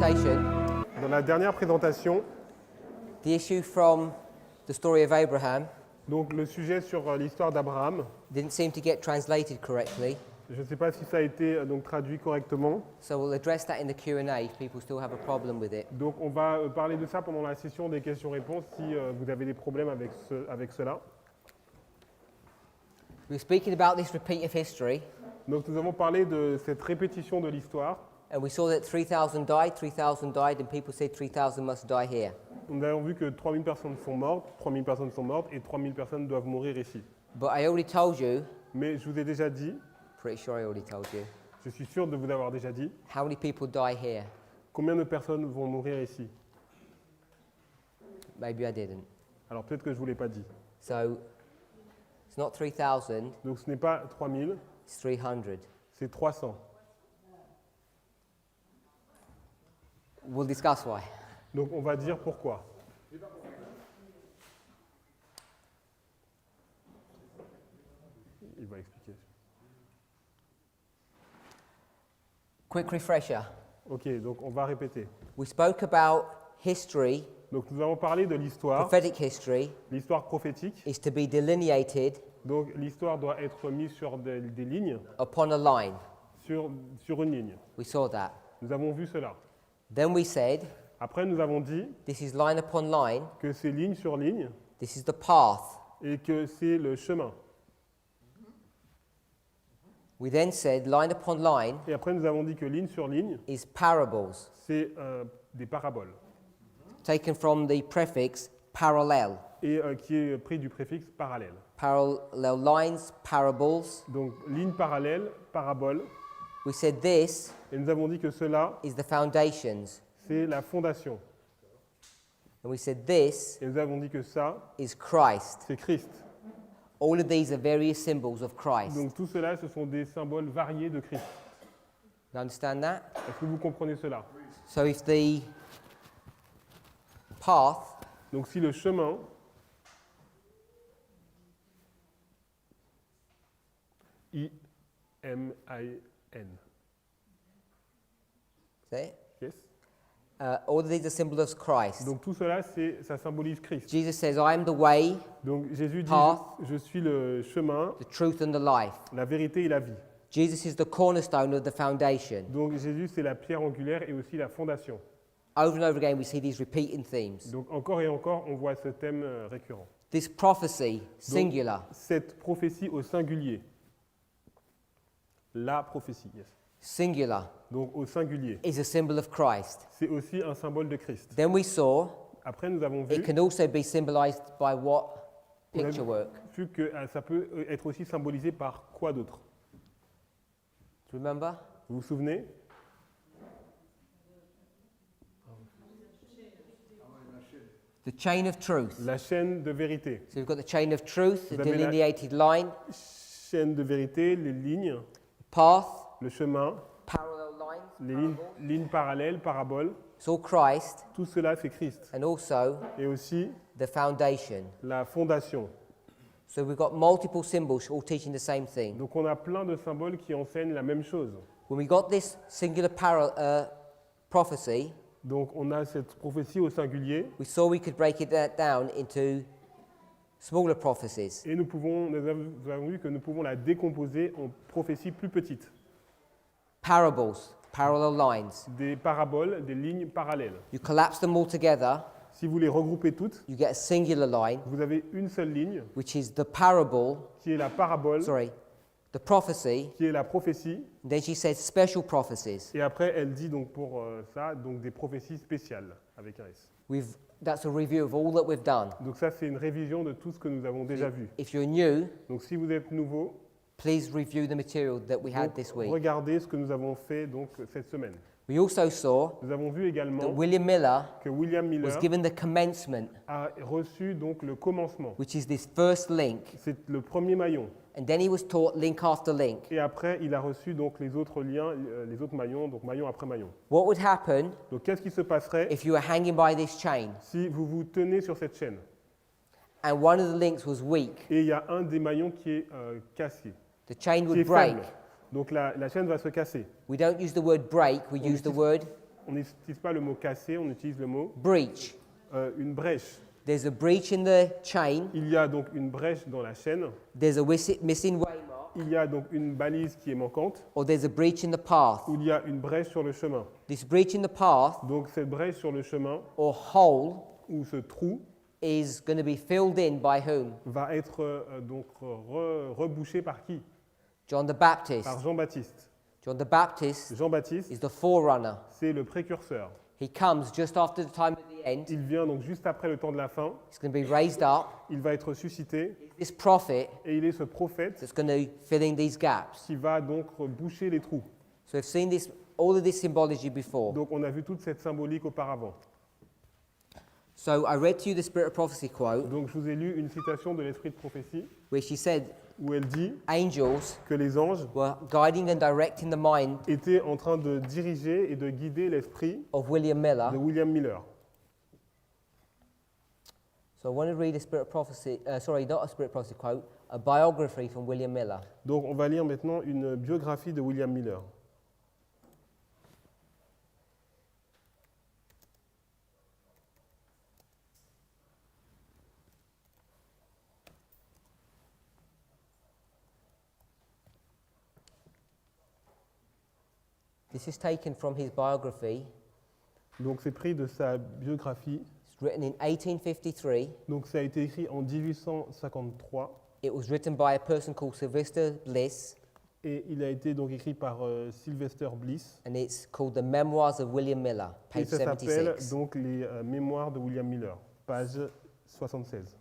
presentation, Dans la dernière présentation, the issue from the story of Abraham donc le sujet sur l'histoire d'Abraham, didn't seem to get translated correctly, je ne sais pas si ça a été donc traduit correctement. so we'll address that in the Q&A if people still have a problem with it. Donc on va parler de ça pendant la session des questions-réponses si vous avez des problèmes avec cela. We were speaking about this repeat of history, Donc nous avons parlé de cette répétition de l'histoire. and we saw that 3,000 died, and people said 3,000 must die here. Nous avons vu que 3000 personnes sont mortes, 3000 personnes sont mortes et 3000 personnes doivent mourir ici. But I already told you, Mais je vous ai déjà dit, pretty sure I already told you, je suis sûr de vous avoir déjà dit, how many people die here. combien de personnes vont mourir ici. Maybe I didn't. Alors peut-être que je ne vous l'ai pas dit. So it's not 3,000, Donc ce n'est pas 3000, it's 300. c'est 300. We'll discuss why. Donc on va dire pourquoi. Il va expliquer. Quick refresher. Ok, donc on va répéter. We spoke about history, Donc nous avons parlé de l'histoire, prophetic history, l'histoire prophétique. is to be delineated Donc l'histoire doit être mise sur des lignes, upon a line. sur une ligne. We saw that. Nous avons vu cela. Then we said, Après nous avons dit this is line upon line, que c'est ligne sur ligne this is the path. et que c'est le chemin. We then said, line upon line Et après nous avons dit que ligne sur ligne, is parables, c'est des paraboles. taken from the prefix parallel. Et qui est pris du préfixe parallèle. Parallel lines, parables. Donc ligne parallèle, parabole. We said this Et nous avons dit que cela, is the foundations. c'est la fondation. And we said this Et nous avons dit que ça, is Christ. c'est Christ. All of these are various symbols of Christ. Donc tout cela, ce sont des symboles variés de Christ. You understand that? Est-ce que vous comprenez cela? So if the path Donc si le chemin, I-M-I-N, see? yes? All of these are symbols of Christ. Donc tout cela, ça symbolise Christ. Jesus says, I am the way, Donc Jésus dit, Path. je suis le chemin, the truth, and the life. la vérité et la vie. Jesus is the cornerstone of the foundation. Donc Jésus, c'est la pierre angulaire et aussi la fondation. Over and over again, we see these repeating themes. Donc encore et encore, on voit ce thème récurrent. This prophecy, Donc, singular, cette prophétie au singulier. La prophétie, yes. singular, Donc au singulier. is a symbol of Christ. C'est aussi un symbole de Christ. Then we saw Après, nous avons it vu, can also be symbolized by what? Picture work. que ça peut être aussi symbolisé par quoi d'autre? Do you remember? Vous vous souvenez? The chain of truth. La chaîne de vérité. So we've got the chain of truth, the Vous avez la- delineated line, Chaîne de vérité, les lignes, path, le chemin, parallel lines, les lignes, parables. lignes parallèles, paraboles. It's all Christ, Tout cela, c'est Christ. and also Et aussi the foundation. la fondation. So we've got multiple symbols all teaching the same thing. Donc on a plein de symboles qui enseignent la même chose. When we got this singular prophecy, Donc on a cette prophétie au singulier we saw we could break it down into smaller prophecies. et nous avons vu que nous pouvons la décomposer en prophéties plus petites. Parables, parallel lines. Des paraboles, des lignes parallèles. You collapse them all together, Si vous les regroupez toutes, you get a singular line, vous avez une seule ligne which is the parable, qui est la parabole, the prophecy. qui est la prophétie. And then she says special prophecies. Et après, elle dit donc pour ça, donc des prophéties spéciales avec un S. That's a review of all that we've done. Donc ça, c'est une révision de tout ce que nous avons déjà vu. If you're new, Donc si vous êtes nouveau, please review the material that we had donc, this week. regardez ce que nous avons fait donc cette semaine. We also saw Nous avons vu that également William Miller que William was Miller given the commencement, a reçu donc le commencement. which is this first link, C'est le premier maillon. and then he was taught link after link. Et après, il a reçu donc les autres liens, les autres maillons, donc maillon après maillon. What would happen Donc qu'est-ce qui se passerait if you were hanging by this chain si vous vous tenez sur cette chaîne and one of the links was weak? et il y a un des maillons qui est cassé, The chain qui would est break. faible. Donc la chaîne va se casser. We don't use the word break, we use the word on n'utilise pas le mot casser, on utilise le mot breach. une brèche. There's a breach in the chain. Il y a donc une brèche dans la chaîne. There's a missing waymark. Il y a donc une balise qui est manquante. Or there's a breach in the path. Ou il y a une brèche sur le chemin. This breach in the path Donc cette brèche sur le chemin, or hole ou ce trou, is going to be filled in by whom? va être donc rebouché par qui? John the Baptist. Par Jean-Baptiste. John the Baptist Jean-Baptiste, is the forerunner. c'est le précurseur. He comes just after the time of the end. Il vient donc juste après le temps de la fin. He's going to be raised up. Il va être ressuscité He's this prophet et il est ce prophète that's going to fill in these gaps. qui va donc boucher les trous. So we've seen this, all of this symbology before. Donc on a vu toute cette symbolique auparavant. So I read to you the Spirit of Prophecy quote Donc je vous ai lu une citation de l'Esprit de prophétie where she said où elle dit angels que les anges were guiding and directing the mind étaient en train de diriger et de guider l'esprit of William Miller. de William Miller. So I want to read a Spirit of Prophecy, sorry, not a Spirit of Prophecy quote, a biography from William Miller. Donc on va lire maintenant une biographie de William Miller. This is taken from his biography. Donc c'est pris de sa biographie. It's written in 1853. Donc ça a été écrit en 1853 It was written by a person called Sylvester Bliss, et il a été donc écrit par Sylvester Bliss. and it's called The Memoirs of William Miller, Et page ça s'appelle 76. donc les Mémoires de William Miller, page 76.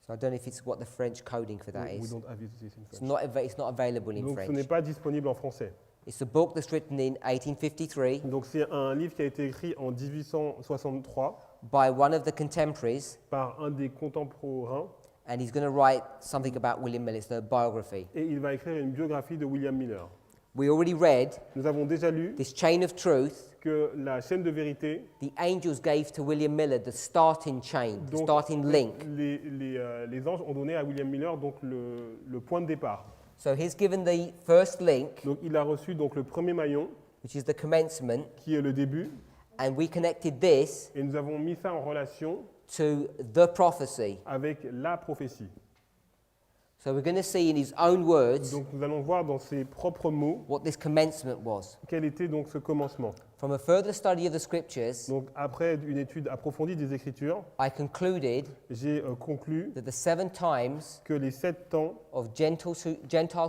So I don't know if it's what the French coding for that We is. don't have it in French. It's not available in Donc ce French. n'est pas disponible en français. It's a book that's written in 1853 Donc c'est un livre qui a été écrit en 1863 by one of the contemporaries, par un des contemporains and he's going to write something about William Miller. It's a biography. et il va écrire une biographie de William Miller. We already read Nous avons déjà lu this chain of truth. que la chaîne de vérité, The angels gave to William Miller the starting chain, the donc starting link. les anges ont donné à William Miller donc le point de départ. So he's given the first link, Donc il a reçu donc le premier maillon which is the commencement, qui est le début and we connected this et nous avons mis ça en relation to the prophecy. avec la prophétie. So we're going to see in his own words Donc nous allons voir dans ses propres mots what this commencement was. quel était donc ce commencement. From a further study of the scriptures, Donc après une étude approfondie des Écritures, I concluded j'ai conclu that the 7 times que les 7 temps of Gentile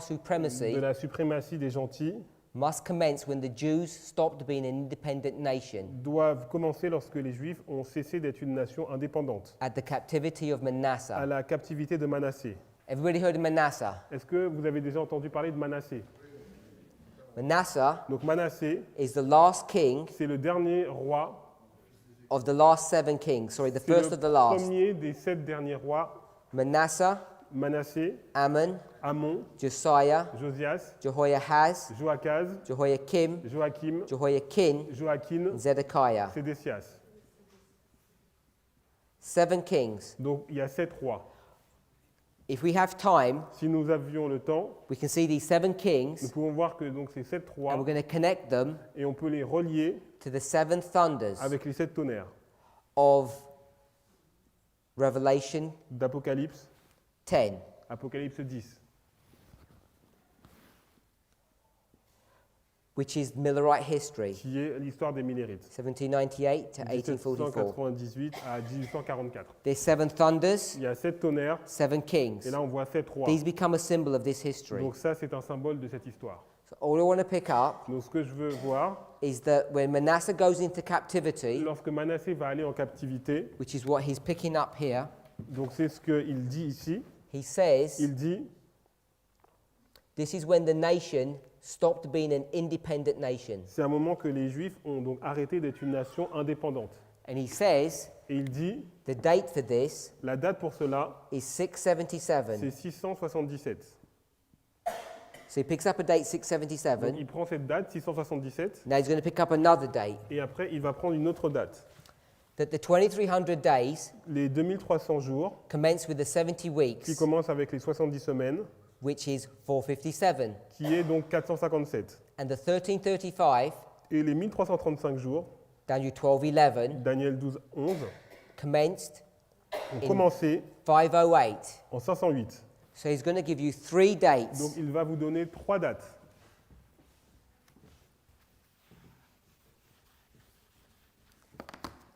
supremacy de la suprématie des gentils must commence when the Jews stopped being an independent nation doivent commencer lorsque les Juifs ont cessé d'être une nation indépendante, at the captivity of à Manasseh. la captivité de Manassé. Everybody heard of Manasseh? Est-ce que vous avez déjà entendu parler de Manassé? Manasseh Donc Manassé, is the last king c'est le dernier roi, of the last 7 kings. Sorry, the c'est first le of the last. premier des 7 derniers rois. Manasseh, Manassé, Ammon, Amon, Josiah, Josias, Jehoiahaz, Joachaz, Jehoiakim, Joachim, Jehoiakim, Joachim, and Zedekiah. Sédécias. 7 kings. Donc il y a 7 rois. If we have time, Si nous avions le temps, we can see these 7 nous kings, pouvons voir que donc ces 7 and rois, we're going to connect them et on peut les relier to the 7 thunders avec les 7 tonnerres of Revelation d'Apocalypse, 10. Apocalypse 10, which is Millerite history, qui est l'histoire des Millérites, 1798 to 1844. 1798 à 1844. There's 7 thunders, Il y a 7 tonnerres, 7 kings. et là on voit 7 rois. These become a symbol of this history. Donc ça, c'est un symbole de cette histoire. So all I want to pick up Donc ce que je veux voir, is that when Manasseh goes into captivity, lorsque Manassé va aller en captivité, which is what he's picking up here, donc c'est ce qu'il dit ici, he says il dit, this is when the nation stopped being an independent nation. c'est un moment que les Juifs ont donc arrêté d'être une nation indépendante. And he says Et il dit, the date for this la date pour cela, is 677. c'est 677. So he picks up a date Donc 677. il prend cette date, 677, Now he's going to pick up another date. et après il va prendre une autre date. That the 2300 days Les 2300 jours, commence with the 70 qui weeks, commencent avec les 70 semaines, which is 457. qui est donc 457. And the 1335 Et les 1335 jours, Daniel 12:11, Daniel 12, 11, commenced ont commencé 508. en 508. So he's going to give you 3 dates. Donc il va vous donner 3 dates.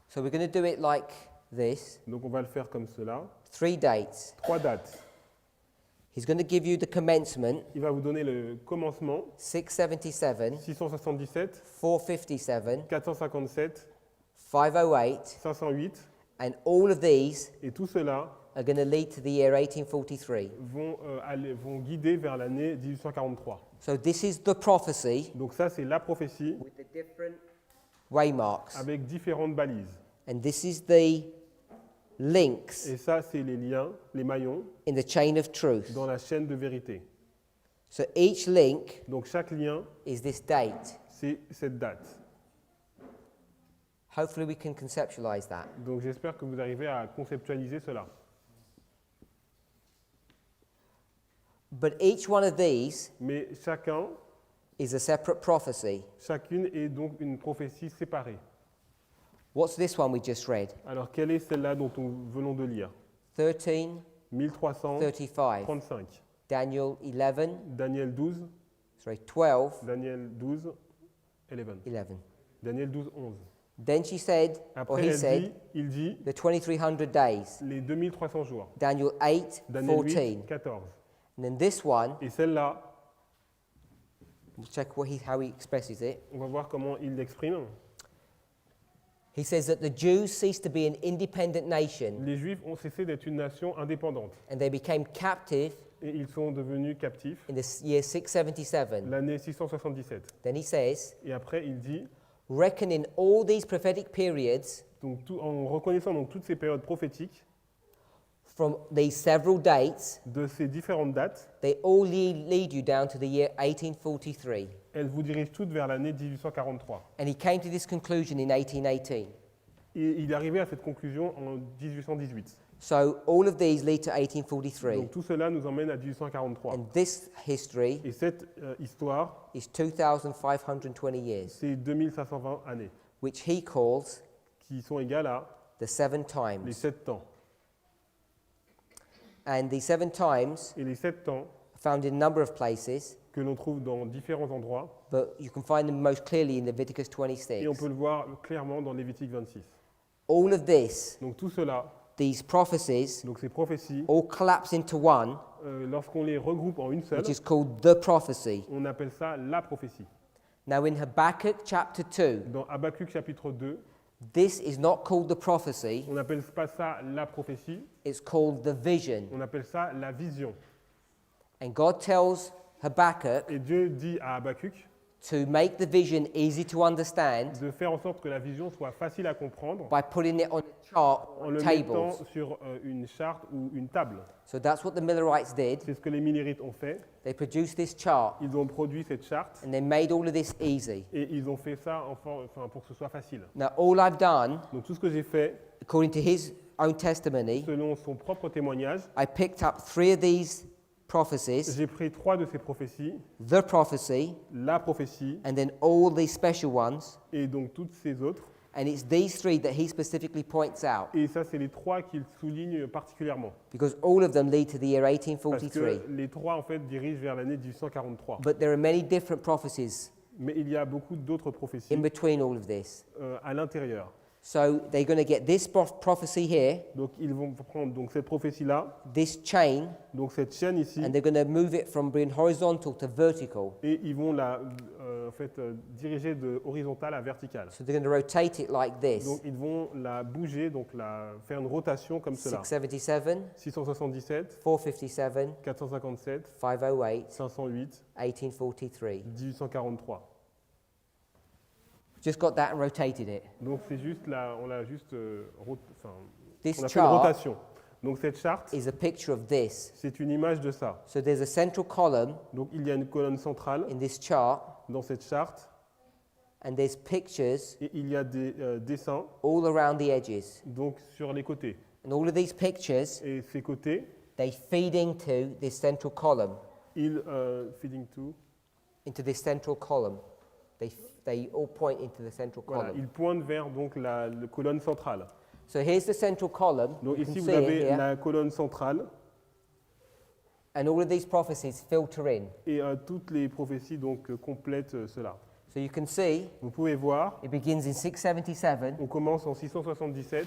So we're going to do it like this. Donc on va le faire comme cela. 3 dates. 3 dates. He's going to give you the commencement, Il va vous donner le commencement, 677, 677, 457, 457, 508, 508, and all of these et tout cela are going to lead to the year 1843. vont guider vers l'année 1843. So this is the prophecy Donc ça, c'est la prophétie with the different waymarks. avec différentes balises. And this is the links Et ça, c'est les liens, les maillons in the chain of truth. dans la chaîne de vérité. So each link Donc chaque lien, is this date. c'est cette date. Hopefully we can conceptualize that. Donc j'espère que vous arrivez à conceptualiser cela. But each one of these Mais chacun, is a separate prophecy. chacune est donc une prophétie séparée. What's this one we just read? Alors quelle est celle-là dont nous venons de lire? 1335. 1335. Daniel 11, Daniel 12, sorry, 12, Daniel 12, 11. 11. Daniel 12, 11. Then she said, or Après, he said, il dit the 2300 days. les 2300 jours. Daniel 8, Daniel 14. 8, 14. And then this one, Et celle-là, we'll check how he expresses it. on va voir comment il l'exprime. He says that the Jews ceased to be an independent nation Les Juifs ont cessé d'être une nation indépendante and they became captive et ils sont devenus captifs in the year 677. l'année 677. Then he says, Et après, il dit, reckoning all these prophetic periods donc en reconnaissant donc toutes ces périodes prophétiques, from these several dates, de ces différentes dates, they all lead you down to the year 1843. elles vous dirigent toutes vers l'année 1843. And he came to this conclusion in 1818. Et il est arrivé à cette conclusion en 1818. So all of these lead to 1843. Donc tout cela nous emmène à 1843. And this history Et cette histoire, is 2,520 years, c'est 2520 années, which he calls qui sont égales à the 7 les times. 7 temps. And the 7 times Et les 7 temps are found in a number of places, que l'on trouve dans différents endroits, but you can find them most clearly in Leviticus et on 26. peut le voir clairement dans Lévitique 26. All of this, Donc tout cela, these prophecies, donc ces prophéties, all collapse into one, lorsqu'on les regroupe en une seule, which is called the prophecy. on appelle ça la prophétie. Now in Habakkuk chapter 2, Dans Habakkuk chapitre 2, this is not called the prophecy, on n'appelle pas ça la prophétie, it's called the vision. on appelle ça la vision. And God tells Habakkuk Et Dieu dit à Habakkuk to make the vision easy to understand de faire en sorte que la vision soit facile à comprendre by putting it on a chart en or le mettant tables. sur une charte ou une table. So that's what the Millerites did. C'est ce que les Millérites ont fait. They produced this chart Ils ont produit cette charte and they made all of this easy. et ils ont fait ça pour que ce soit facile. Now all I've done, Donc tout ce que j'ai fait, according to his own testimony, selon son propre témoignage, I picked up 3 of these prophecies, j'ai pris 3 de ces prophéties, the prophecy, la prophétie and then all these special ones, et donc toutes ces autres. and it's these 3 that he specifically points out, Et ça, c'est les 3 qu'il souligne particulièrement. because all of them lead to the year Parce 1843. que les 3, en fait, dirigent vers l'année 1843. But there are many different prophecies Mais il y a beaucoup d'autres in prophéties between all of this. à l'intérieur. So they're going to get this prophecy here, Donc ils vont prendre donc, cette prophétie-là, this chain, donc cette chaîne ici, and they're going to move it from being horizontal to vertical. et ils vont la diriger de horizontale à verticale. So they're going to rotate it like this. Donc ils vont la bouger, donc faire une rotation comme cela. 677, 677, 457, 457, 508, 508, 1843. 1843. Just got that and rotated it. Donc c'est juste là, on l'a juste, This on a fait une chart rotation. Donc cette charte, is a picture of this. c'est une image de ça. So there's a central column Donc il y a une colonne centrale in this chart, dans cette charte and there's pictures et il y a des dessins all around the edges. donc sur les côtés. And all of these pictures, Et ces côtés, they feed into this central column, ils feeding to into this central column. They all point into the central Voilà, column. ils pointent vers donc la colonne centrale. So here's the central column. Donc You can ici, vous see it avez here. la colonne centrale And all of these prophecies filter in. et toutes les prophéties donc complètent cela. So you can see Vous pouvez voir, it begins in 677, on commence en 677,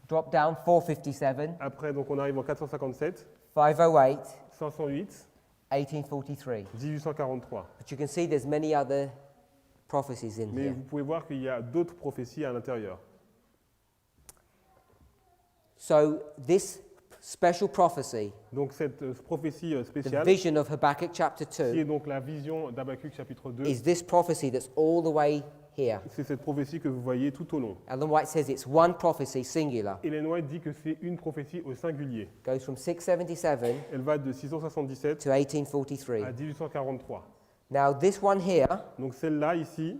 drop down 457, après donc on arrive en 457, 508, 508, 1843. 1843. But you can see there's many other prophecies in Mais here. vous pouvez voir qu'il y a d'autres prophéties à l'intérieur. So this special prophecy, Donc cette prophétie the spéciale, vision of Habakkuk chapter qui 2, est donc la vision d'Habakkuk chapitre 2, is this prophecy that's all the way here. c'est cette prophétie que vous voyez tout au long. Ellen White says it's one prophecy, singular. Ellen White dit que c'est une prophétie au singulier. Goes from 677 Elle va de 677 to 1843. à 1843. Now this one here, Donc celle-là ici,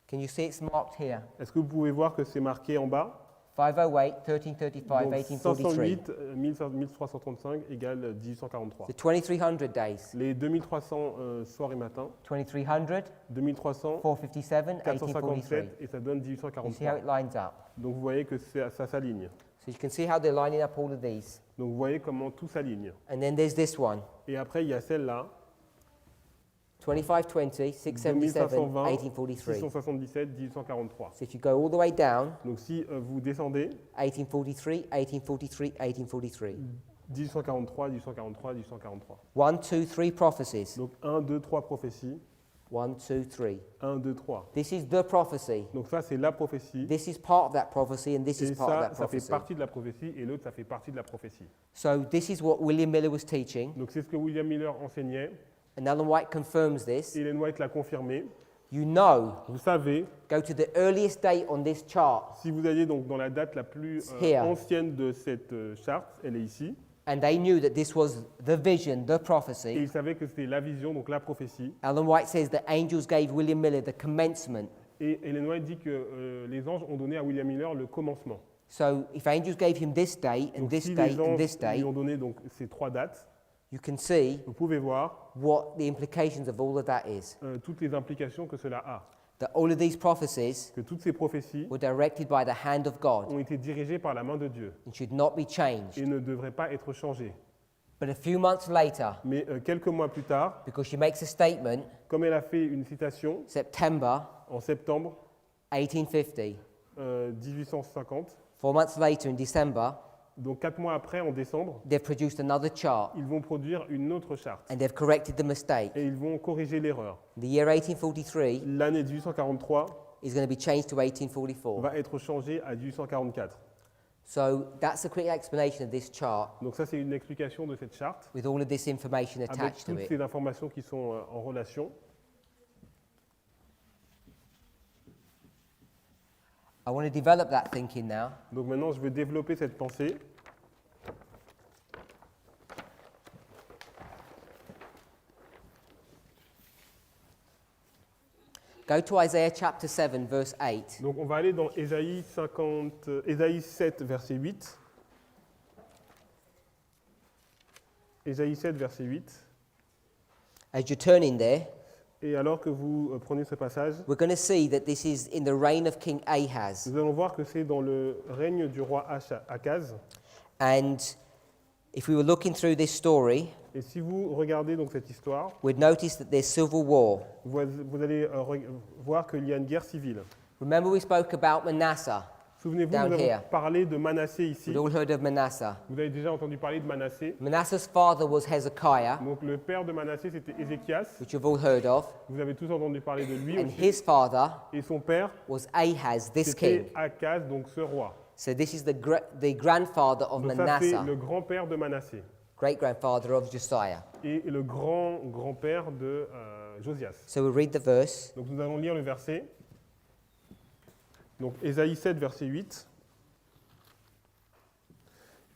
can you see it's marked here? est-ce que vous pouvez voir que c'est marqué en bas? 508, 1335, Donc 1843. 508, 1335 égale 1843. The 2300 days. Les 2300 soirs et matins, 2300, 2300, 457, 1843. 457 et ça donne You see how 1843. it lines up? Donc vous voyez que ça s'aligne. So you can see how they're lining up all of these. Donc vous voyez comment tout s'aligne. And then there's this one, Et après il y a celle-là, 2520, 677, 2520, 1843. 677, 1843. So if you go all the way down, Donc si vous descendez, 1843, 1843, 1843. 1843, 1843, 1843. 1, 2, 3 prophecies. Donc 1, 2, 3 prophéties. 1, 2, 3. 1, 2, 3. This is the prophecy. Donc ça c'est la prophétie. This is part of that prophecy, and this Et is part of that ça fait prophecy. partie de la prophétie et l'autre ça fait partie de la prophétie. So this is what William Miller was teaching, Donc c'est ce que William Miller enseignait. and Ellen White confirms this. Ellen White l'a confirmé. You know, Vous savez, go to the earliest date on this chart, si vous alliez donc dans la date la plus Here. ancienne de cette charte, elle est ici. and they knew that this was the vision, the Et prophecy. ils savaient que c'était la vision, donc la prophétie. Ellen White says the angels gave William Miller the commencement. Et Ellen White dit que les anges ont donné à William Miller le commencement. So if angels gave him this date and Donc this si date les and anges this date, lui ont donné donc ces trois dates, you can see vous pouvez voir what the implications of all of that is. toutes les implications que cela a. That all of these prophecies Que toutes ces prophéties were directed by the hand of God ont été dirigées par la main de Dieu and should not be changed. et ne devraient pas être changées. But a few months later, Mais quelques mois plus tard, because she makes a statement, comme elle a fait une citation September en septembre 1850, 1850, 4 months later in December, donc 4 mois après, en décembre, they've produced another chart ils vont produire une autre charte and they've corrected the mistake. et ils vont corriger l'erreur. The year 1843 L'année 1843 is going to be changed to 1844. va être changée à 1844. So that's a quick explanation of this chart Donc ça, c'est une explication de cette charte with all of this information avec attached to toutes it. ces informations qui sont en relation. I want to develop that thinking now. Donc maintenant, je vais développer cette pensée. Go to Isaiah chapter 7, verse 8. Donc on va aller dans Ésaïe 7, verset 8. Ésaïe 7, verset 8. As you're turning there, Et alors que vous prenez ce passage, we're going to see that this is in the reign of King Ahaz. nous allons voir que c'est dans le règne du roi Akaz. And if we were looking through this story, Et si vous regardez donc cette histoire, we'd notice that there's civil war. vous allez voir qu'il y a une guerre civile. Remember we spoke about Manasseh. Souvenez-vous, Down nous avons here. parlé de Manassé ici. We'd all heard of Manasseh. Vous avez déjà entendu parler de Manassé. Manasseh's father was Hezekiah, Donc le père de Manassé, c'était Ézéchias. which you've all heard of. Vous avez tous entendu parler de lui And aussi. his father Et son père, was Ahaz, this c'était king. Akaz, donc ce roi. So this is the grandfather of Donc ça, c'est Manasseh, le grand-père de Manassé. great-grandfather of Josiah. Et le grand-grand-père de Josias. So we'll read the verse. Donc nous allons lire le verset. Donc Ésaïe 7, verset 8.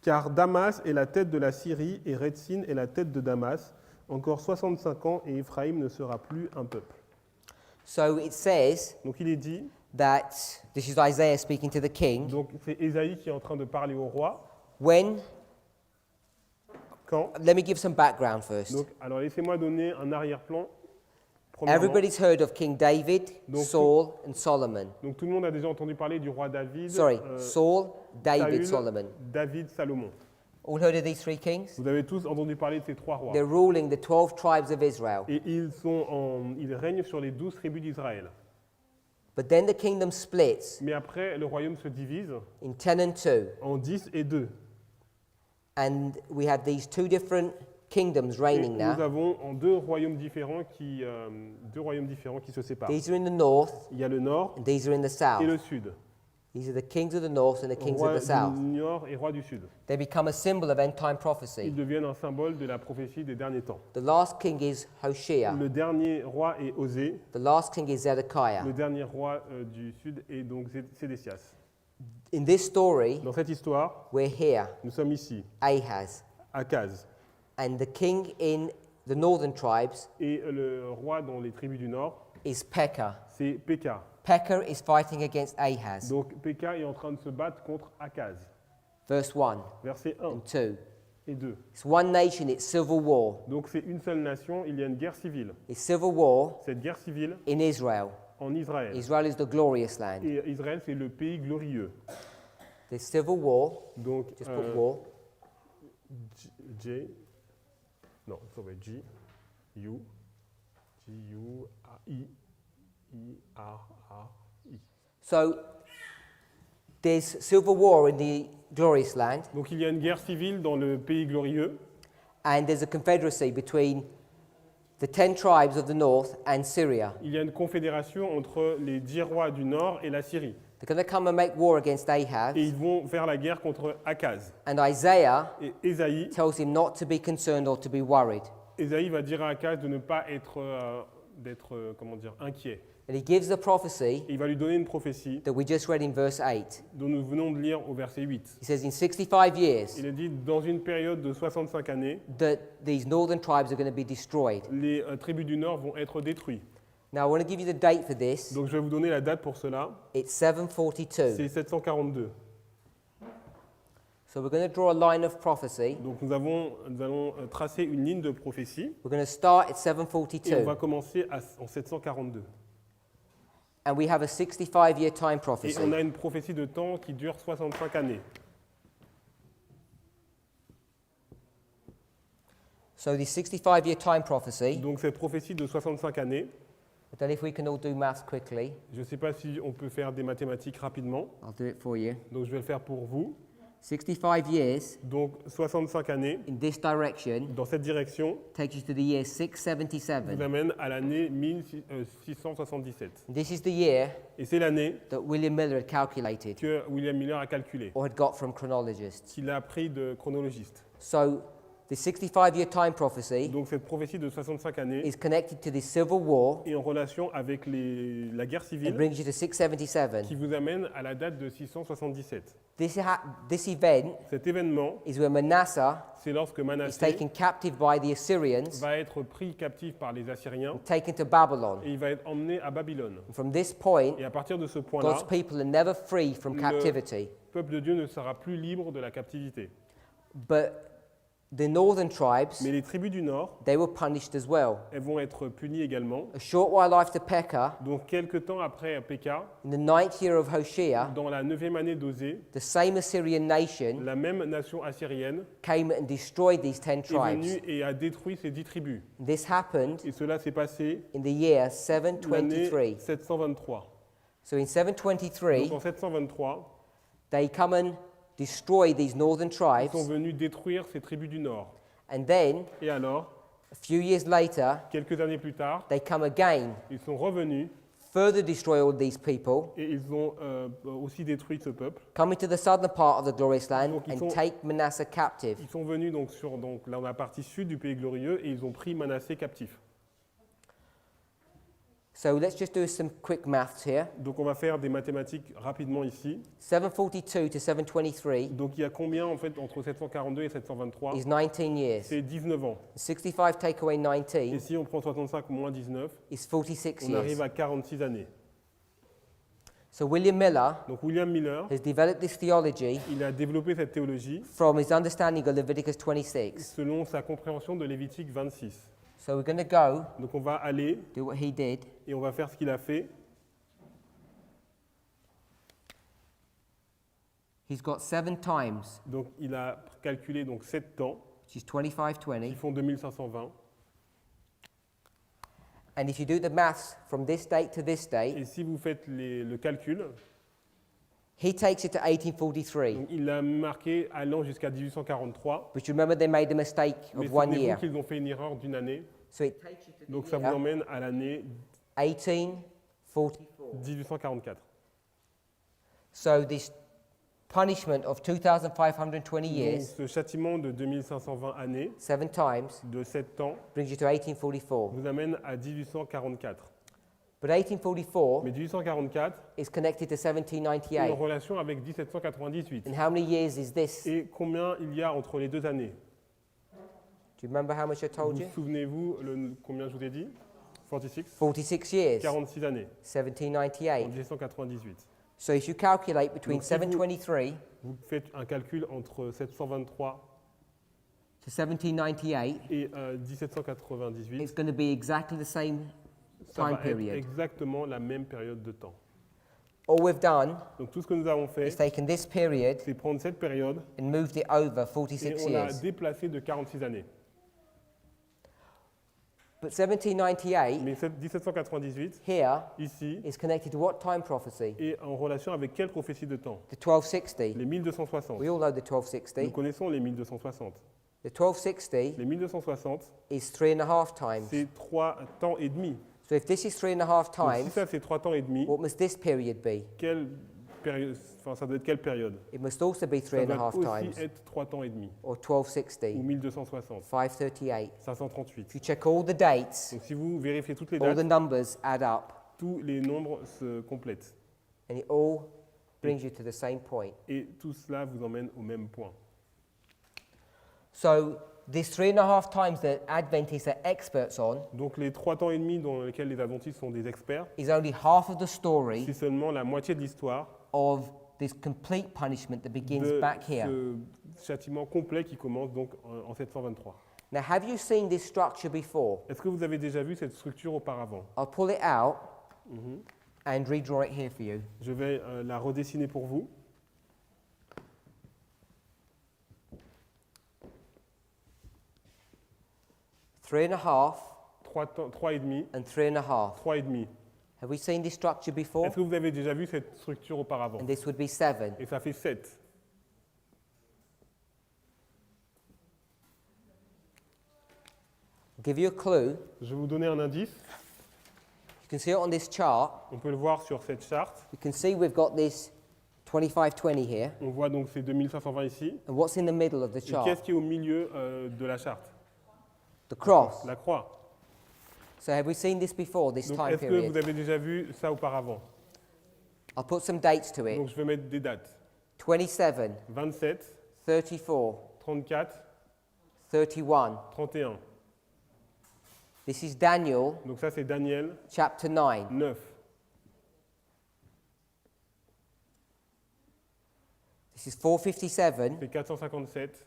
Car Damas est la tête de la Syrie et Rétzin est la tête de Damas. Encore 65 ans et Éphraïm ne sera plus un peuple. So it says Donc il est dit, that, this is Isaiah speaking to the king, donc c'est Ésaïe qui est en train de parler au roi. let me give some background first. Donc, alors laissez-moi donner un arrière-plan Premièrement, Everybody's heard of King David, Donc, Saul, and Solomon. donc tout le monde a déjà entendu parler du roi David, Sorry, Saul, David, Saül, Solomon. David, Salomon. All heard of these three kings? Vous avez tous entendu parler de ces trois rois. They're ruling the 12 tribes of Israel. Et ils règnent sur les 12 tribus d'Israël. But then the kingdom splits Mais après, le royaume se divise in 10 and 2. en 10 et 2. And we have these two different kingdoms Et reigning nous now. avons en deux royaumes différents qui se séparent. These are in the north, Il y a le nord and these are in the et south. le sud. These are the kings of the north and the kings of Roi the south. du nord et roi du sud. They become a symbol of end-time Ils prophecy. deviennent un symbole de la prophétie des derniers temps. The last king is Hoshea. Le dernier roi est Osée. The last king is Zedekiah. Le dernier roi du sud est donc Sédécias. In this story, Dans cette histoire, we're here, nous sommes ici, Ahaz. Akaz. And the king in the northern tribes Et le roi dans les tribus du nord, is Pekah. c'est Pekah. Pekah is fighting against Ahaz. Donc Pekah est en train de se battre contre Akaz. Verse 1 Versets 1 and 2. et 2. It's one nation, it's civil war. Donc c'est une seule nation, il y a une guerre civile. It's civil war Cette guerre civile in Israel. en Israël. Israel is the glorious land. Et Israël, c'est le pays glorieux. There's civil war, Donc just put war. Non, ça va être G, U, I, R, I. So there's civil war in the glorious land, Donc il y a une guerre civile dans le pays glorieux. and there's a confederacy between the 10 tribes of the north and Syria. Il y a une confédération entre les 10 rois du nord et la Syrie. They're going to come and make war against Ahaz, Et ils vont faire la guerre contre Akaz. and Isaiah Et Ésaïe tells him not to be concerned or to be worried. va dire à Akaz de ne pas être inquiet. And he gives the prophecy Et il va lui donner une prophétie that we just read in verse 8. dont nous venons de lire au verset 8. He says in 65 years Il est dit, dans une période de 65 années, that these northern tribes are going to be destroyed. les tribus du nord vont être détruites. Now I want to give you the date for this. Donc je vais vous donner la date pour cela. It's 742. C'est 742. So we're going to draw a line of prophecy. Donc nous allons tracer une ligne de prophétie. We're going to start at Et on 742. va commencer en 742. And we have a 65-year time Et prophecy. on a une prophétie de temps qui dure 65 années. So the 65-year time prophecy, Donc cette prophétie de 65 années, I don't know if we can all do maths quickly. je ne sais pas si on peut faire des mathématiques rapidement, I'll do it for you. donc je vais le faire pour vous. 65 years Donc 65 années, in this direction dans cette direction, takes you to the year vous 677. amène à l'année 1677. This is the year Et c'est l'année that William Miller had calculated que William Miller a calculé, or had got from chronologists. qu'il a appris de chronologistes. So the 65-year time prophecy Donc cette prophétie de 65 années is connected to this civil war est en relation avec la guerre and civile brings you to 677. qui vous amène à la date de 677. This event Cet événement, is where Manasseh c'est lorsque is Manassé taken captive by the Assyrians va être pris captif par les Assyriens and taken to Babylon. et il va être emmené à Babylone. And from this point, Et à partir de ce point-là, God's people are never free from Le- captivity. le peuple de Dieu ne sera plus libre de la captivité. But the northern tribes, Mais les tribus du nord, they were punished as well. elles vont être punies également. A short while after Pekah, Donc quelques temps après Pekah, in the 9th year of Hoshea, dans la 9e année d'Osée, the same Assyrian nation la même nation assyrienne came and destroyed these 10 est tribes. venue et a détruit ces 10 tribus. This happened Et cela s'est passé in the year l'année 723. 723. So in Donc 723, en 723, they come and destroy these northern ils sont tribes. venus détruire ces tribus du nord. And then, Et alors, a few years later, quelques années plus tard, they come again, ils sont revenus further destroy all these people, et ils ont aussi détruit ce peuple. come into the southern part of the glorious land, Donc, ils and sont- take Manasseh captive. Ils sont venus donc dans la partie sud du pays glorieux et ils ont pris Manassé captif. So let's just do some quick maths here. Donc on va faire des mathématiques rapidement ici. 742 to 723 Donc il y a combien en fait entre 742 et 723? is 19 years. C'est 19 ans. 65 take away Et 19 si on prend 65 moins 19, is 46 on arrive years. à 46 années. So William Miller Donc William Miller, has developed this theology il a développé cette théologie from his understanding of Leviticus 26. selon sa compréhension de Lévitique 26. So we're going to go Donc on va aller do what he did. et on va faire ce qu'il a fait. He's got 7 times, Donc il a calculé donc 7 temps which is 2520. qui font 2520. And if you do the maths from this date to this date, Et si vous faites le calcul, he takes it to 1843. donc il l'a marqué allant jusqu'à 1843. But you remember they made the mistake Mais of 1 souvenez-vous year. qu'ils ont fait une erreur d'une année. So it takes you to Donc the ça vous year emmène à l'année 1844. 1844. So this punishment of 2520 Donc years, ce châtiment de 2520 années, 7 times, de 7 ans, brings you to 1844. vous amène à 1844. But 1844 Mais 1844 is connected to est en 1798. relation avec 1798. And how many years is this? Et combien il y a entre les deux années? Do you remember how much I told Vous you? souvenez-vous combien je vous ai dit? 46 46 years, 46 années en 1798. 1798. So if you calculate between Donc, si vous- 723 Vous faites un calcul entre 723 to 1798, et 1798. it's going to be exactly the same Ça time va être period. exactement la même période de temps. All we've done Donc tout ce que nous avons fait, is taken this period c'est prendre cette période and moved it over et 46 on l'a years. déplacée de 46 années. But 1798 Mais 1798, here ici, is connected to what time prophecy? est en relation avec quelle prophétie de temps? The 1260. Les 1260. We all know the Nous 1260. connaissons les 1260. The 1260 Les 1260, is 3.5 times. c'est 3 temps et demi. So if this is 3.5 Donc, si times, ça c'est 3 temps et demi, what must this period be? quelle période, enfin, ça doit être quelle période? It must also be Ça doit 3.5 aussi times, être 3 temps et demi, or ou 1260, 1260, 538. 538. If you check all the dates, Donc si vous vérifiez toutes les all the dates, numbers add up, tous les nombres se complètent. and it all brings you to the same point. Et tout cela vous emmène au même point. So this 3.5 times that Adventists are experts on Donc les 3 temps et demi dans lesquels les adventistes sont des experts, is only half of the story c'est seulement la moitié de l'histoire of this complete punishment that begins de back here. ce châtiment complet qui commence donc en 723. Now, have you seen this structure before? Est-ce que vous avez déjà vu cette structure auparavant? I'll pull it out Mhm. and redraw it here for you. Je vais la redessiner pour vous. Three and a half 3 et demi, and 3.5. 3 et demi. Have we seen this structure before? Est-ce que vous avez déjà vu cette structure auparavant? And this would be 7. Et ça fait 7. I'll give you a clue. Je vais vous donner un indice. You can see it on this chart. On peut le voir sur cette charte. You can see we've got this 2520 here. On voit donc ces 2520 ici. And what's in the middle of the Et chart? qu'est-ce qui est au milieu de la charte? The cross. La croix. So have we seen this before, this Donc time est-ce que vous period? avez déjà vu ça auparavant? I'll put some dates to it. Donc je vais mettre des dates. 27, 27, 34, 34, 31. 31. This is Daniel Donc ça c'est Daniel chapter 9. 9. This is 457. C'est 457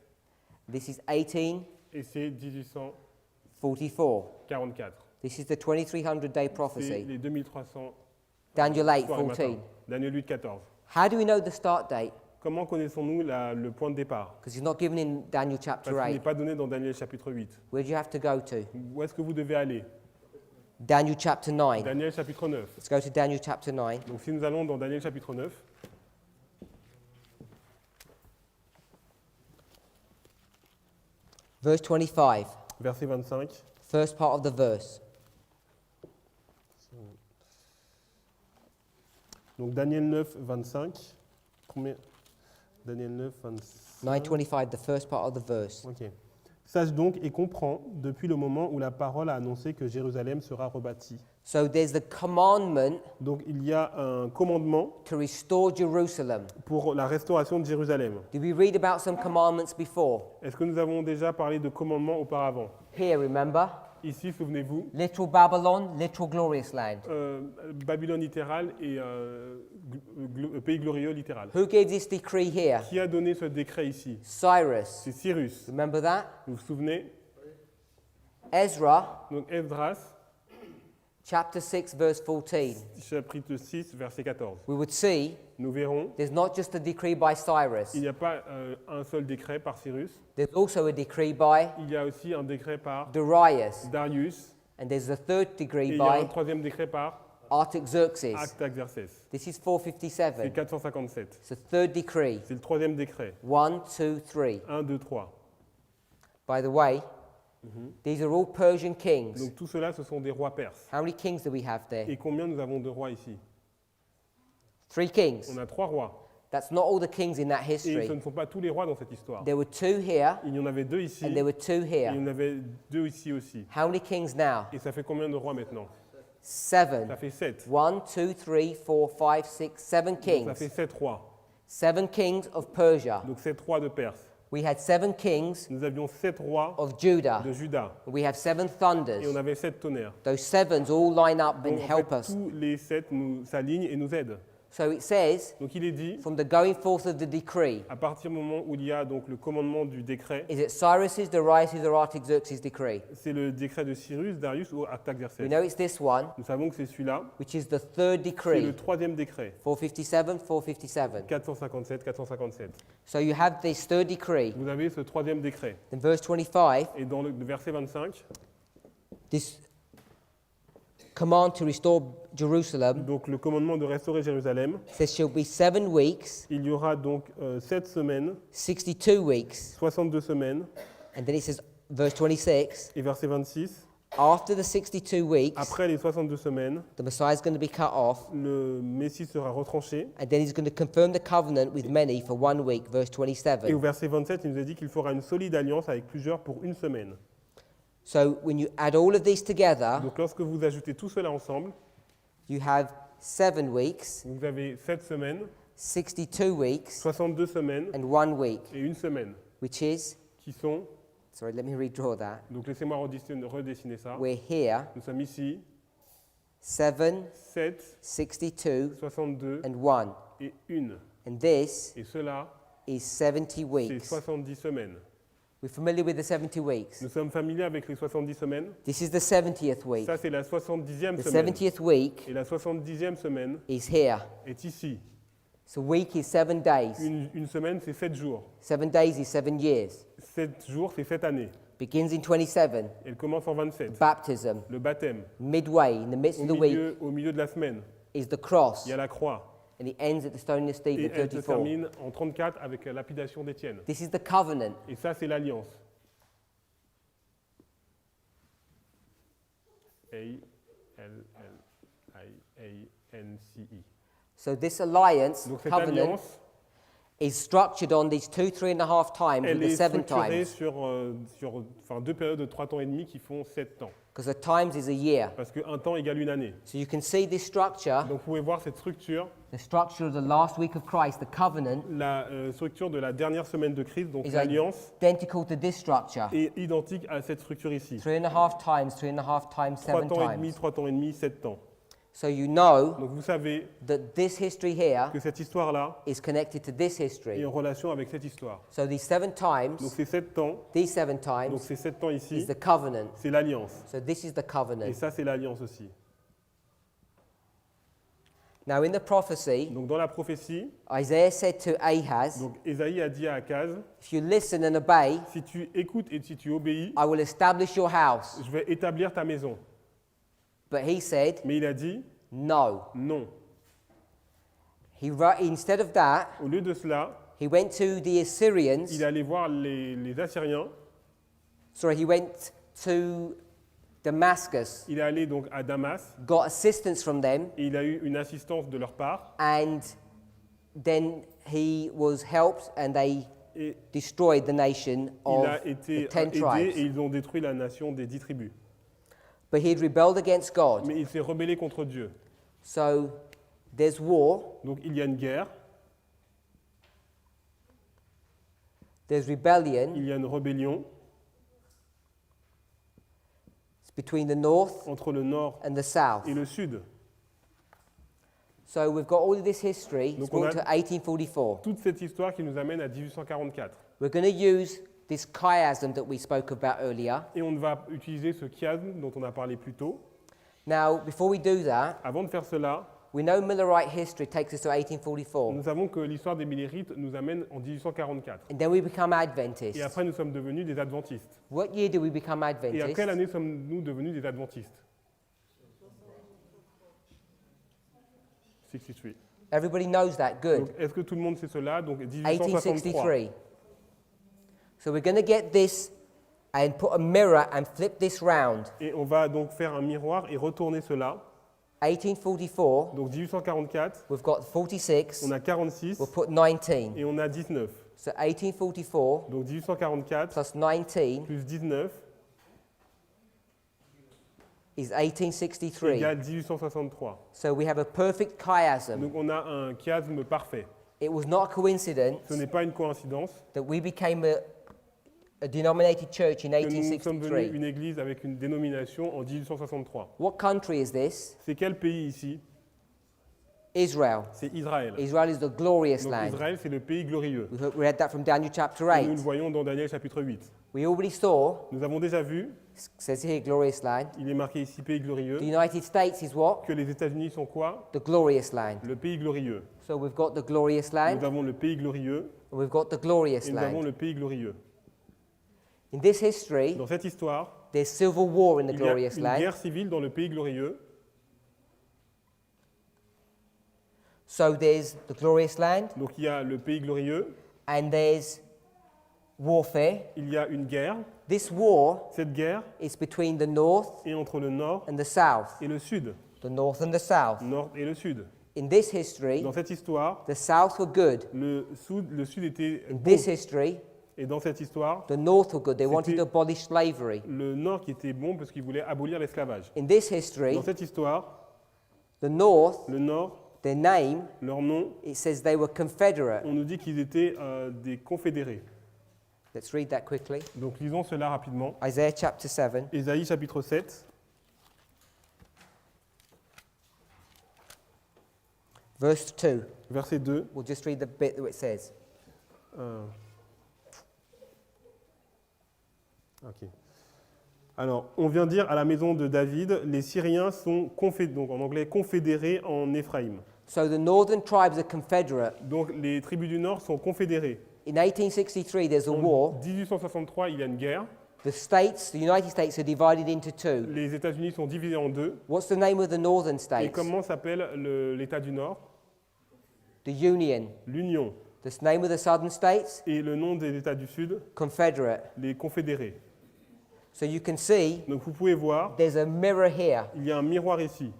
This is 1844. et c'est 1844. This is the 2300-day C'est prophecy. les 2300 Daniel soirs et 8:14. matins. Daniel 8, 14. How do we know the start date? Comment connaissons-nous le point de départ? Because it's not given in Daniel chapter Parce qu'il n'est 8. pas donné dans Daniel chapitre 8. Where do you have to go to? Où est-ce que vous devez aller? Daniel chapter 9. Daniel chapitre 9. Let's go to Daniel chapter 9. Donc si nous allons dans Daniel chapitre 9, Verse 25. verset 25, First part of the verse. donc Daniel 9, 25, combien? Daniel 9, 25. 9:25, the first part of the verse. Ok. Sache donc et comprends depuis le moment où la parole a annoncé que Jérusalem sera rebâtie. So there's the commandment Donc il y a un commandement to restore Jerusalem. pour la restauration de Jérusalem. Did we read about some commandments before? Est-ce que nous avons déjà parlé de commandements auparavant? Here, remember? Ici, souvenez-vous, Literal Babylon, literal glorious land. Babylone littérale et pays glorieux littéral. Who gave this decree here? Qui a donné ce décret ici? Cyrus. C'est Cyrus. Remember that? Vous vous souvenez? Ezra, Donc Esdras, chapter 6, verse 14, chapitre 6, verset 14. we would see Nous verrons, there's not just a decree by Cyrus, il n'y a pas un seul décret par Cyrus, there's also a decree by il y a aussi un décret par Darius, Darius, and there's a third et degree il y a un by troisième décret par Artaxerxes. Artaxerxès. This is C'est 457. 457. It's the third decree. C'est le troisième décret. 1, 2, 3. 1, 2, 3. By the way, these are all Persian kings. Donc tout cela, ce sont des rois perses. How many kings do we have there? Et combien nous avons de rois ici? 3 kings. On a 3 rois. That's not all the kings in that Et ce history. ne sont pas tous les rois dans cette histoire. There were 2 here, Il y en avait 2 ici, and there were 2 et il y here. en avait 2 ici aussi. How many kings now? Et ça fait combien de rois maintenant? 7. Ça fait 7. 1, 2, 3, 4, 5, 6, 7 Donc ça kings. fait 7 rois. 7 kings of Persia. Donc 7 rois de Perse. We had 7 kings Nous avions 7 rois of Judah. de Juda. We have 7 Et thunders. on avait 7 tonnerres. Those 7s all line up and Donc, en help fait, us. tous les 7 nous s'alignent et nous aident. So it says, Donc il est dit, from the going forth of the decree, à partir du moment où il y a donc le commandement du décret, is it Cyrus's, Darius's, or Artaxerxes' decree? c'est le décret de Cyrus, Darius ou Artaxerxès. We know it's this one, Nous savons que c'est celui-là. which is the third C'est le decree. troisième décret. 457, 457. 457, 457. So you have this third decree. Vous avez ce troisième décret. In verse 25, Et dans le verset 25, this command to restore Jerusalem donc le commandement de restaurer Jérusalem, says shall be 7 weeks, il y aura donc 7 semaines, 62 weeks, 62 semaines, and then it says, verse 26, et verset 26, after the 62 weeks, après les 62 semaines, the Messiah is going to be cut off, le Messie sera retranché. and then he's going to confirm the covenant with many for 1 week, verse Et au 27. verset 27, il nous a dit qu'il fera une solide alliance avec plusieurs pour une semaine. So when you add all of these together, Donc lorsque vous ajoutez tout cela ensemble, you have 7 weeks, vous avez 7 semaines, 62 weeks, 62 semaines and 1 week, et une semaine, which is, qui sont, sorry, let me redraw that. donc laissez-moi redessiner ça, We're here, nous sommes ici, 7, 7, 62, 62 and 1. et une. And this Et cela, is 70 c'est weeks. 70 semaines. We're familiar with the 70 weeks. Nous sommes familiers avec les 70 semaines. This is the 70th week. Ça, c'est la 70e The semaine. 70th week Et la 70e semaine is here. est ici. So week is 7 days. Une semaine, c'est 7 jours. 7 days is 7 years. 7 jours, c'est 7 années. Begins in 27, Elle commence en 27. baptism. Le baptême. Midway, in the midst of the week, Au milieu de la semaine, is the cross. il y a la croix. And it ends at the stoning of Stephen, Et elle se 34. termine en 34 avec la lapidation d'Étienne. This is the covenant. Et ça, c'est l'alliance. A-L-L-I-A-N-C-I. So this alliance, Donc cette covenant, alliance, is structured on these 2, 3.5 times with elle the est 7 structurée times. sur 2 périodes de 3 ans et demi qui font 7 ans. Because the times is a year. Parce qu'un temps égale une année. So you can see this structure, Donc vous pouvez voir cette structure, the structure of the last week of Christ, the covenant, la structure de la dernière semaine de Christ, donc is l'alliance, identical to this structure. est identique à cette structure ici. 3.5 times, 3.5 times, 3 7 temps et demi, times. 3 temps et demi, 7 ans. So you know Donc vous savez that this history here que cette histoire-là is connected to this est history. en relation avec cette histoire. So these 7 times, Donc ces 7 temps, these 7 donc times, ces 7 temps is ici, the covenant. c'est l'alliance. So this is the Et covenant. ça, c'est l'alliance aussi. Now in the prophecy, Donc dans la prophétie, Isaiah said to Ahaz, donc Ésaïe a dit à Akaz, if you listen and obey, si tu écoutes et si tu obéis, I will establish your house. je vais établir ta maison. But he said, Mais il a dit no. non. Instead of that, Au lieu de cela, he went to the Assyrians. il est allé voir les Assyriens. Sorry, he went to Damascus, Il est allé donc à Damas got assistance from them, et il a eu une assistance de leur part. and then he was helped, and they Et destroyed the nation il of a the été 10 aidé et tribes. ils ont détruit la nation des 10 tribus. But he had rebelled against God. Mais il s'est rebellé contre Dieu. So there's war, Donc il y a une guerre, there's rebellion. il y a une rébellion It's between the north entre le nord and the south. et le sud. So we've got all of this history. It's Donc on brought a- to 1844. Toute cette histoire qui nous amène à 1844. We're going to use this chiasm that we spoke about earlier. Et on va utiliser ce chiasme dont on a parlé plus tôt. Now, before we do that, Avant de faire cela, we know Millerite history takes us to 1844, nous savons que l'histoire des Millérites nous amène en 1844. and then we become Et Adventists. après, nous sommes devenus des adventistes. What year do we become Et à Adventists? quelle année sommes-nous devenus des adventistes? 63. Everybody knows that. Good. Donc, est-ce que tout le monde sait cela? Donc, 1863. 1863. So we're going to get this and put a mirror and flip this round. Et on va donc faire un miroir et retourner cela. 1844, Donc, 1844, we've got 46, on a 46 we'll put 19. et on a 19. So 1844 Donc, 1844 plus 19 plus 19 is 1863. égale 1863. So we have a perfect chiasm. Donc, on a un chiasme parfait. It was not a coincidence Ce n'est pas une coïncidence that we became a denominated church in que nous sommes devenus 1863. une église avec une dénomination en 1863. What country is this? C'est quel pays ici? Israel. C'est Israël. Israel is the glorious Donc land. Israël, c'est le pays glorieux. We read that from Daniel chapter Et nous le 8. voyons dans Daniel chapitre 8. We already saw, Nous avons déjà vu, it says here, glorious land. il est marqué ici pays glorieux, The United States is what? que les États-Unis sont quoi? The glorious land. Le pays glorieux. So we've got the glorious Nous land, avons le pays glorieux and we've got the glorious et nous avons land. le pays glorieux. In this history, Dans cette histoire, there's civil war in the il y a glorious une land. guerre civile dans le pays glorieux. So there's the glorious land, Donc il y a le pays glorieux, and there's warfare. il y a une guerre. This war Cette guerre is between the north est entre le nord and the south. et le sud. The north and the south. Nord et le sud. In this history, Dans cette histoire, the south were good. le sud était In bon. this history, Et dans cette histoire, the north were good. They wanted C'était- to abolish slavery. le nord qui était bon parce qu'il voulait abolir l'esclavage. In this history, Dans cette histoire, the north, le nord, their name, leur nom, it says they were confederate. on nous dit qu'ils étaient des confédérés. Let's read that quickly. Donc lisons cela rapidement. Isaiah chapter 7, Ésaïe chapitre 7, verse 2. verset 2. We'll just read the bit that it says. Ok. Alors, on vient dire à la maison de David, les Syriens sont donc en anglais confédérés en Éphraïm. So the northern tribes are confederate. Donc les tribus du nord sont confédérées. In 1863, there's a En war. 1863, il y a une guerre. The United States are divided into two. Les États-Unis sont divisés en deux. What's the name of the northern Et states? comment s'appelle l'État du Nord? The Union. L'Union. The name of the southern states? Et le nom des États du Sud? Confederate. Les confédérés. So you can see Donc vous pouvez voir, there's a mirror here. il y a un miroir ici.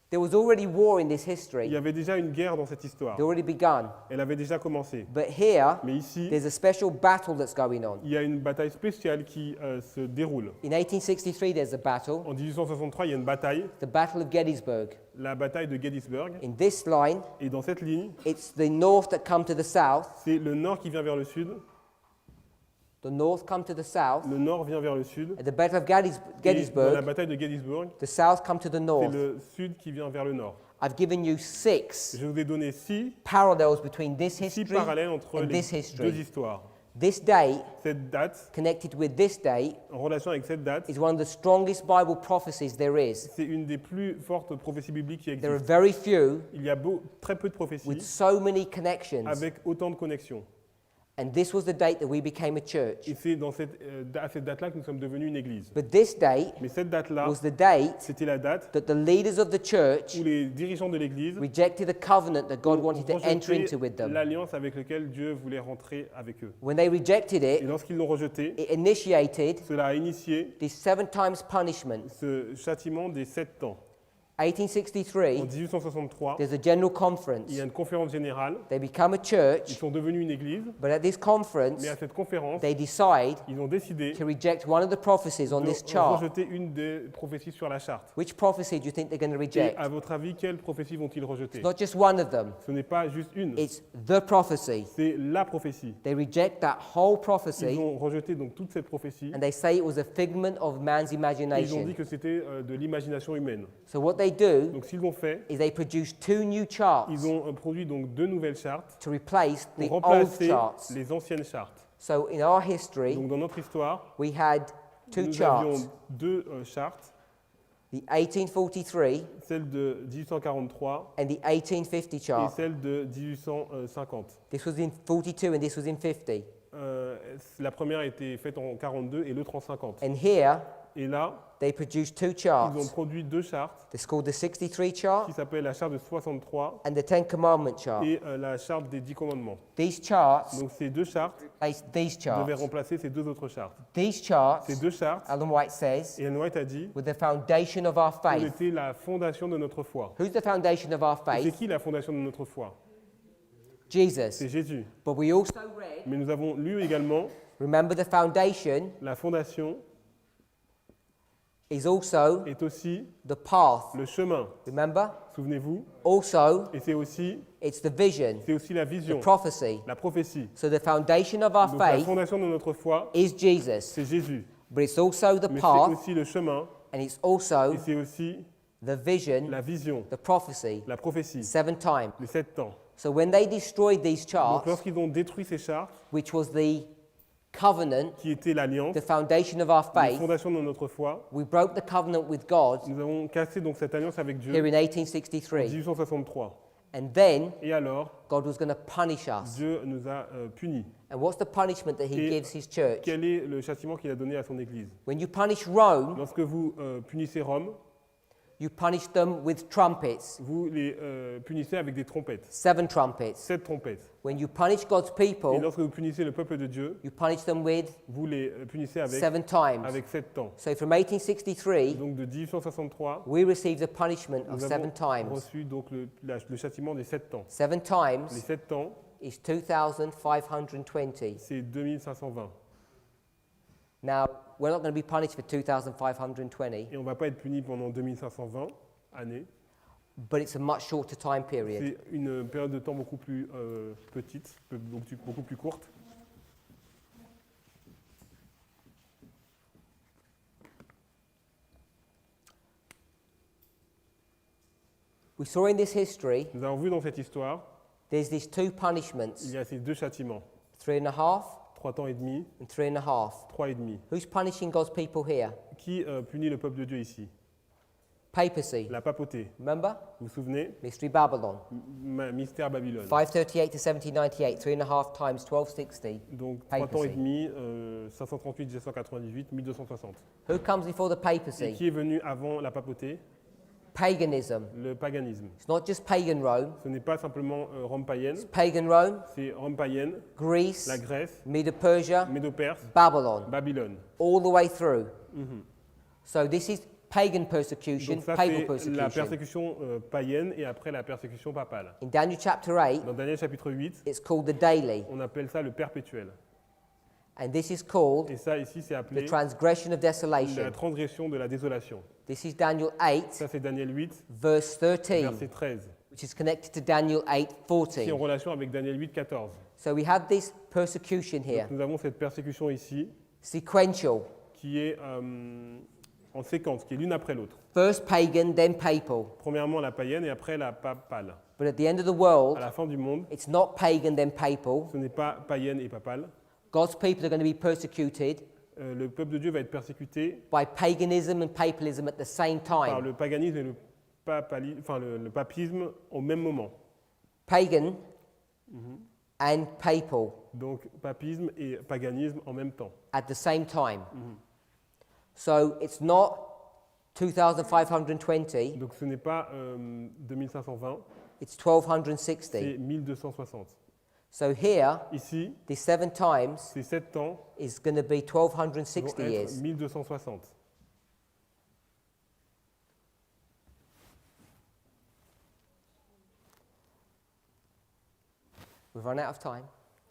There was already war in this Il y history. avait déjà une guerre dans cette histoire. It already begun. Elle avait déjà commencé. But here, Mais ici, there's a special battle that's going on. il y a une bataille spéciale qui se déroule. In 1863, there's a battle, En 1863, il y a une bataille, the Battle of Gettysburg. la bataille de Gettysburg. In this line, Et dans cette ligne, it's the north that come to the south, c'est le nord qui vient vers le sud, the north come to the south. le nord vient vers le sud. At the Battle of Et dans la Gettysburg, bataille de Gettysburg, the south come to the c'est north. le sud qui vient vers le nord. I've given you 6 Je vous ai donné six parallels between this six history parallèles entre and les this history. deux histoires. This date, Cette date, connected with this date, en relation avec cette date, is one of the strongest Bible prophecies there is. c'est une des plus fortes prophéties bibliques qui There are existent. very few Il y a très peu de with prophéties so many connections. avec autant de connexions. And this was the date that we became a church. Et c'est à cette date-là que nous sommes devenus une église. But this date Mais cette date-là, was the date c'était la date that the leaders of the church où les dirigeants de l'église rejected the covenant that God ont wanted to enter rejeté into with them. l'alliance avec laquelle Dieu voulait rentrer avec eux. When they rejected Et it, lorsqu'ils l'ont rejeté, it initiated cela a initié this 7 times punishment. ce châtiment des 7 ans. En 1863, 1863, there's a general il conference. y a une conférence générale. They become a Ils church, sont devenus une église, but at this conference, mais à cette conférence, they decide ils ont décidé to reject one of the prophecies on this de chart. rejeter une des prophéties sur la charte. Which prophecy do you think they're going to Et reject? à votre avis, quelle prophétie vont-ils rejeter? It's not just one of them, Ce n'est pas juste une, it's the prophecy. c'est la prophétie. They reject that whole Ils prophecy ont rejeté donc toute cette prophétie. and they say it was a figment of man's Et ils ont dit imagination. que c'était de l'imagination humaine. So what they do Donc s'ils l'ont fait, is they produce 2 new charts ils ont produit donc 2 nouvelles chartes to replace the pour old remplacer charts. les anciennes chartes. So in our history, Donc dans notre histoire, we had 2 nous charts, avions 2 chartes, the 1843 celle de 1843 and the 1850 et chart. celle de 1850. This was in 42 and this was in 50. La première a été faite en 42 et l'autre en 50. And here, Et là, they produced 2 ils ont charts. produit 2 chartes It's called the 63 chart qui s'appellent la charte de 63 and the 10 commandment chart. et la charte des 10 commandements. These charts Donc ces 2 chartes replace these charts. devaient remplacer ces 2 autres chartes. These charts, Ces 2 chartes, Ellen White says, et Ellen White a dit, were the foundation of our ont faith. été la fondation de notre foi. Who's the foundation of our Et c'est faith? qui la fondation de notre foi? Jesus. C'est Jésus. But we also read, Mais nous avons lu également remember the foundation la fondation is also est aussi the path. le chemin. Remember? Souvenez-vous. Also, Et c'est aussi la la vision, prophecy. la prophétie. So the foundation of our Donc la faith fondation de notre foi, is Jesus. c'est Jésus. But it's also the Mais c'est path aussi le chemin and it's also et c'est aussi the vision, la vision, the prophecy, la prophétie, 7 times. les 7 temps. So when they destroyed these Donc charts, lorsqu'ils ont détruit ces chartes, which was the covenant, qui étaient l'alliance, the foundation of our la faith, fondation de notre foi, we broke the covenant with God nous avons cassé donc cette alliance avec Dieu here en in 1863. 1863. And then Et alors, God was going to punish us. Dieu nous a punis. And what's the punishment that He Et gives His church? quel est le châtiment qu'il a donné à son Église? When you punish Rome, Lorsque vous punissez Rome, you punish them with trumpets, vous les punissez avec des trompettes, 7 trumpets. 7 trompettes. When you punish God's Et people, lorsque vous punissez le peuple de Dieu, you punish them with vous les punissez avec 7 times. 7 temps. So from 1863, Donc de 1863, we received the punishment of nous 7 avons times. reçu donc le châtiment des 7 temps. 7 Les times 7 temps, is 2,520. c'est 2520. Now, we're not going to be punished for 2,520, Et on ne va pas être puni pendant 2520 années. but it's a much shorter time period. C'est une période de temps beaucoup plus petite, beaucoup plus courte. We saw in this history, Nous avons vu dans cette histoire, there's these 2 punishments, il y a ces 2 châtiments, 3.5 3 temps et demi, and 3.5. 3 et demi. Who's punishing God's people here? Qui punit le peuple de Dieu ici? Papacy. La papauté. Remember? Vous vous souvenez? Mystery Babylon. Mystère Babylone. 538 to 1798, 3.5 times 1260. Donc 3 temps et Papacy. demi, 538, 798, 1260. Who comes before the Et papacy? qui est venu avant la papauté? Paganism. Le paganisme. It's not just pagan Rome, Ce n'est pas simplement Rome païenne, it's pagan Rome, c'est Rome païenne, Greece, la Grèce, Medo-Persia, Médo-Perse, Babylon, Babylone. all the way through. So this is pagan persecution, Donc ça, papal c'est la persecution. persécution païenne et après la persécution papale. In Daniel chapter 8, Dans Daniel chapitre 8, it's called the daily, on appelle ça le perpétuel. and this is called Et ça, ici, c'est the appelé transgression of la transgression. transgression de la désolation. This is Daniel 8, Ça, c'est Daniel 8, verse 13, verset 13, which is connected to Daniel 8, qui est en 14. relation avec Daniel 8, 14. So we have this persecution here, Donc, nous avons cette persécution ici, sequential. qui est en séquence, qui est l'une après l'autre. First pagan, then papal. Premièrement la païenne et après la papale. But at the end of the world, À la fin du monde, it's not pagan, then papal. ce n'est pas païenne et papale. God's people are going to be persecuted Le peuple de Dieu va être persécuté by paganism and papalism at the same par time. le paganisme et le papisme au même moment. Pagan and papal Donc papisme et paganisme en même temps. at the same time. So it's not 2,520, Donc ce n'est pas 2520, it's 1260. c'est 1260. So here, Ici, the 7 times ces 7 temps is going to be vont 1260 être years. 1260. We've run out of time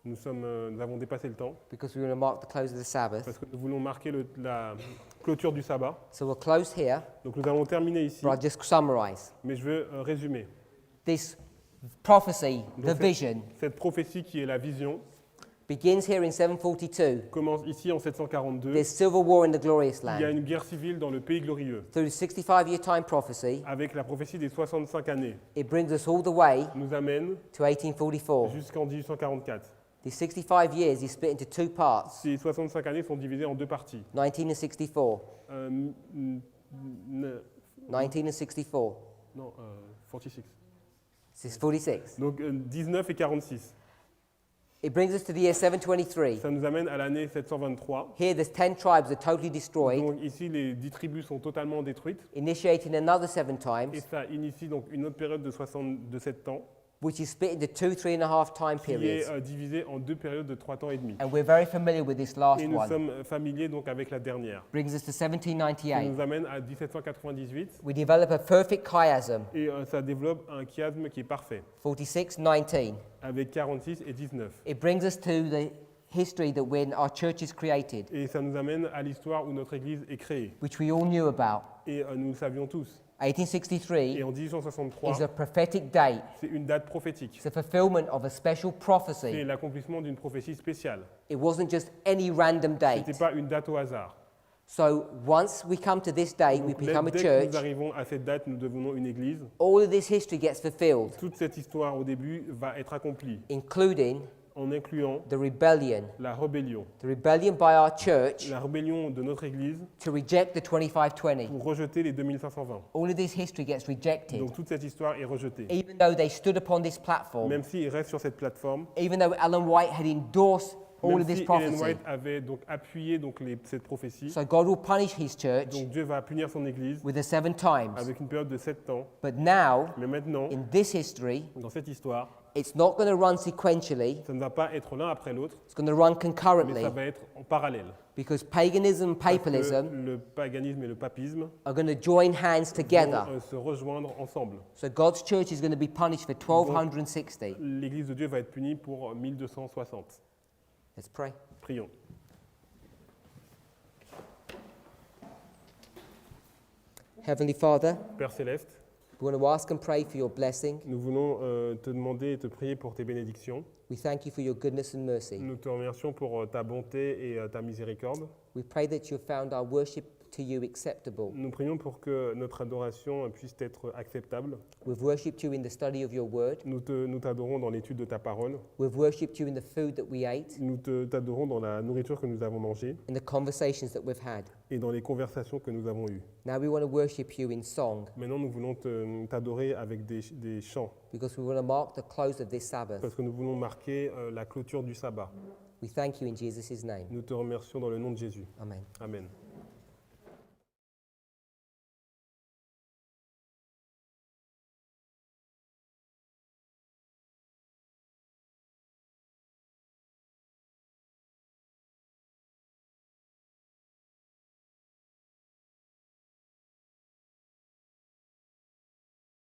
Nous avons dépassé le temps because we want to mark the close of the Sabbath. parce que nous voulons marquer la clôture du sabbat. So we'll close here, Donc nous allons terminer ici, but I'll just summarize. mais je veux résumer. This prophecy, the Donc, vision, cette prophétie qui est la vision, begins here in 742. commence ici en 742. There's civil war in the glorious Il y a land. une guerre civile dans le pays glorieux. Through the 65-year time prophecy, Avec la prophétie des 65 années, it brings us all the way nous amène to 1844. jusqu'en 1844. These 65 years is split into two parts, Ces 65 années sont divisées en deux parties. 19 and 64. Euh, n- 19 and 64. non, 46. This is 46. Donc 19 et 46. It brings us to the year 723. Ça nous amène à l'année 723. Here, there's 10 tribes are totally destroyed, Donc ici, les 10 tribus sont totalement détruites. initiating another 7 Et times, ça initie donc une autre période de 7 ans, which is split into 2, 3.5 time qui est periods. divisée en deux périodes de 3 ans et demi. And we're very familiar with this last Et nous one. sommes familiers donc avec la dernière. Brings us to Ça 1798. nous amène à 1798 We develop a perfect chiasm, et ça développe un chiasme qui est parfait, 46-19. avec 46 et 19. It brings us to the history that when our church is created, Et ça nous amène à l'histoire où notre Église est créée. which we all knew about. Et nous le savions tous. 1863 Et en 1863, is a prophetic date. c'est une date prophétique. It's a fulfillment of a special C'est prophecy. l'accomplissement d'une prophétie spéciale. It wasn't just any random Ce date. n'était pas une date au hasard. So once we come to this date, we Donc, become a dès que nous church. arrivons à cette date, nous devenons une Église. All of this history gets fulfilled, Toute cette histoire au début va être accomplie including en incluant the rebellion. la rébellion. The rebellion by our church La rébellion de notre Église to reject the 2520. pour rejeter les 2520. All of this history gets rejected. Donc toute cette histoire est rejetée. Even though they stood upon this platform, Même s'ils restent sur cette plateforme, even though Ellen White had endorsed all même of this si Ellen prophecy. White avait donc appuyé donc cette prophétie, So God will punish his church donc Dieu va punir son Église with the 7 times. avec une période de 7 ans. But now, Mais maintenant, in this history, dans cette histoire, it's not going to run sequentially, ça ne va pas être l'un après l'autre, it's going to run mais concurrently, ça va être en parallèle. because paganism and Parce que papalism le paganisme et le papisme are going to join hands together. vont se rejoindre ensemble. So God's church is going to be punished for 1260. L'Église de Dieu va être punie pour 1260. Let's pray. Prions. Heavenly Father, Père Céleste, we want to ask and pray for your blessing. nous voulons te demander et te prier pour tes bénédictions. We thank you for your goodness and mercy. Nous te remercions pour ta bonté et ta miséricorde. We pray that you have found our worship to you acceptable. Nous prions pour que notre adoration puisse être acceptable. We've worshipped you in the study of your word. Nous t'adorons dans l'étude de ta parole. We've worshipped you in the food that we ate, Nous t'adorons dans la nourriture que nous avons mangée in the conversations that we've had. et dans les conversations que nous avons eues. Now we want to worship you in song, Maintenant, nous voulons t'adorer avec des chants because we want to mark the close of this Sabbath. parce que nous voulons marquer la clôture du sabbat. We thank you in Jesus' name. Nous te remercions dans le nom de Jésus. Amen. Amen.